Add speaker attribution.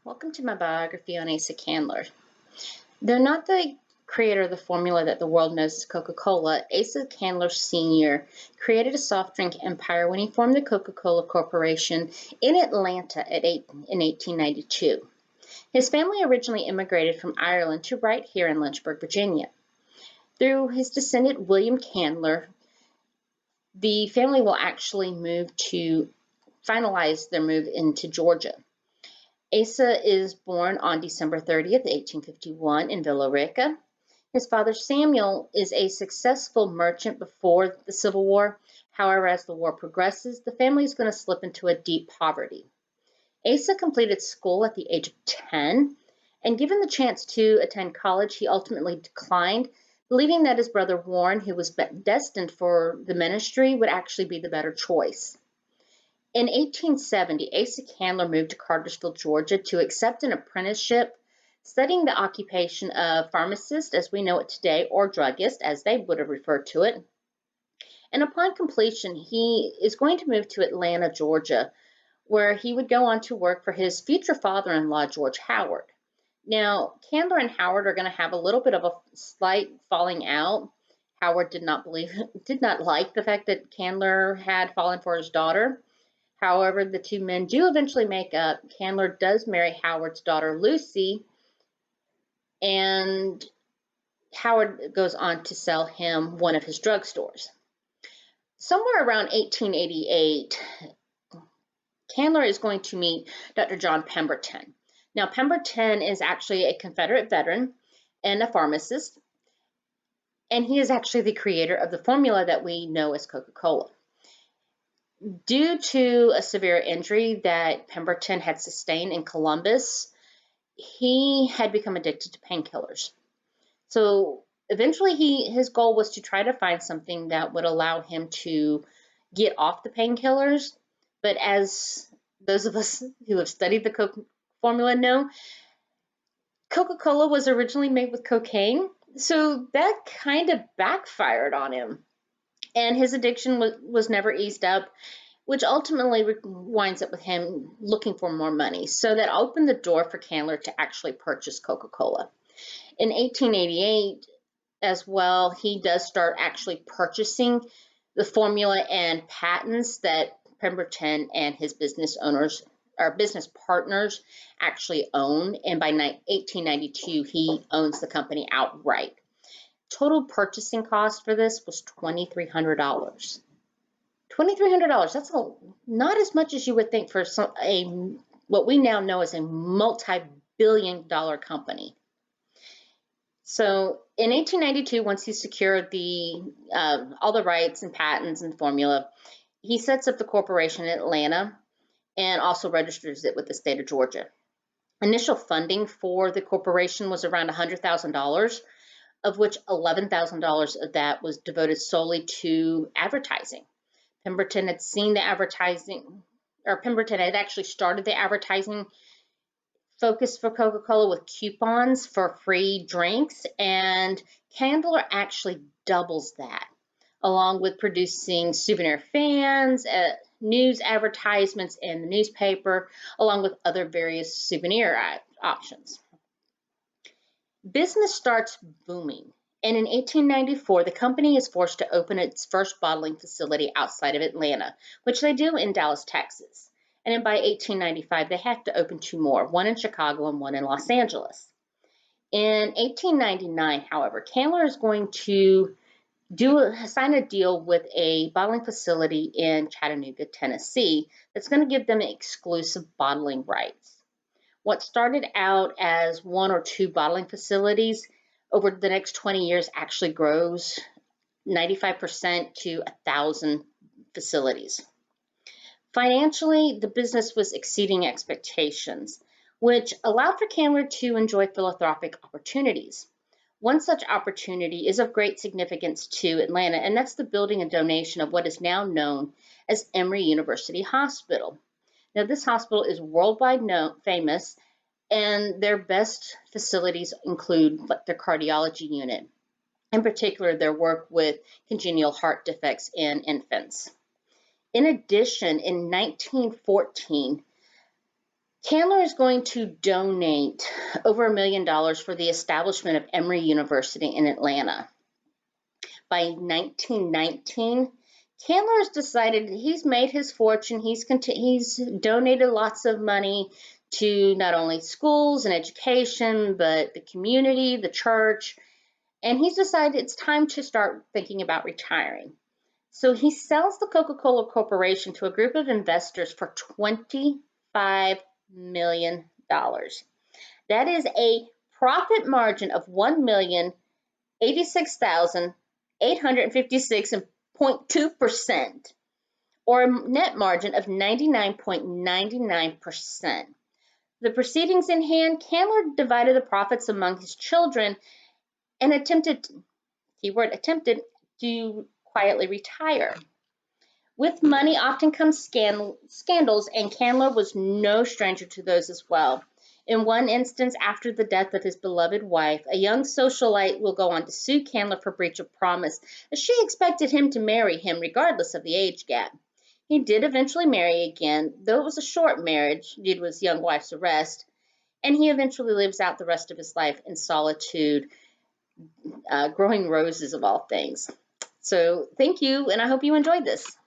Speaker 1: Welcome to my biography on Asa Candler. Though not the creator of the formula that the world knows as Coca-Cola, Asa Candler Sr. created a soft drink empire when he formed the Coca-Cola Corporation in Atlanta in 1892. His family originally immigrated from Ireland to right here in Lynchburg, Virginia. Through his descendant, William Candler, the family will actually finalize their move into Georgia. Asa is born on December 30th, 1851 in Villa Rica. His father Samuel is a successful merchant before the Civil War. However, as the war progresses, the family is going to slip into a deep poverty. Asa completed school at the age of 10, and given the chance to attend college, he ultimately declined, believing that his brother Warren, who was destined for the ministry, would actually be the better choice. In 1870, Asa Candler moved to Cartersville, Georgia to accept an apprenticeship studying the occupation of pharmacist as we know it today, or druggist as they would have referred to it. And upon completion, he is going to move to Atlanta, Georgia, where he would go on to work for his future father-in-law, George Howard. Now, Candler and Howard are going to have a little bit of a slight falling out. Howard did not like the fact that Candler had fallen for his daughter. However, the two men do eventually make up. Candler does marry Howard's daughter, Lucy, and Howard goes on to sell him one of his drugstores. Somewhere around 1888, Candler is going to meet Dr. John Pemberton. Now, Pemberton is actually a Confederate veteran and a pharmacist, and he is actually the creator of the formula that we know as Coca-Cola. Due to a severe injury that Pemberton had sustained in Columbus, he had become addicted to painkillers. So eventually his goal was to try to find something that would allow him to get off the painkillers. But as those of us who have studied the Coke formula know, Coca-Cola was originally made with cocaine, so that kind of backfired on him. And his addiction was never eased up, which ultimately winds up with him looking for more money. So that opened the door for Candler to actually purchase Coca-Cola. In 1888, as well, he does start actually purchasing the formula and patents that Pemberton and his business partners actually own. And by 1892, he owns the company outright. Total purchasing cost for this was $2,300. $2,300, that's not as much as you would think for what we now know as a multi-billion-dollar company. So in 1892, once he secured all the rights and patents and formula, he sets up the corporation in Atlanta and also registers it with the state of Georgia. Initial funding for the corporation was around $100,000, of which $11,000 of that was devoted solely to advertising. Pemberton had seen the advertising, or Pemberton had actually started the advertising focus for Coca-Cola with coupons for free drinks, and Candler actually doubles that, along with producing souvenir fans, news advertisements in the newspaper, along with other various souvenir options. Business starts booming, and in 1894, the company is forced to open its first bottling facility outside of Atlanta, which they do in Dallas, Texas. And then by 1895, they have to open two more, one in Chicago and one in Los Angeles. In 1899, however, Candler is going to sign a deal with a bottling facility in Chattanooga, Tennessee, that's going to give them exclusive bottling rights. What started out as one or two bottling facilities over the next 20 years actually grows 95% to 1,000 facilities. Financially, the business was exceeding expectations, which allowed for Candler to enjoy philanthropic opportunities. One such opportunity is of great significance to Atlanta, and that's the building and donation of what is now known as Emory University Hospital. Now, this hospital is worldwide famous, and their best facilities include their cardiology unit, in particular their work with congenital heart defects in infants. In addition, in 1914, Candler is going to donate over $1 million for the establishment of Emory University in Atlanta. By 1919, Candler has decided he's made his fortune. He's donated lots of money to not only schools and education, but the community, the church, and he's decided it's time to start thinking about retiring. So he sells the Coca-Cola Corporation to a group of investors for $25 million. That is a profit margin of $1,086,856.2%, or a net margin of 99.99%. The proceedings in hand, Candler divided the profits among his children and attempted, to quietly retire. With money often comes scandals, and Candler was no stranger to those as well. In one instance, after the death of his beloved wife, a young socialite will go on to sue Candler for breach of promise, as she expected him to marry him regardless of the age gap. He did eventually marry again, though it was a short marriage due to his young wife's arrest, and he eventually lives out the rest of his life in solitude, growing roses of all things. So thank you, and I hope you enjoyed this.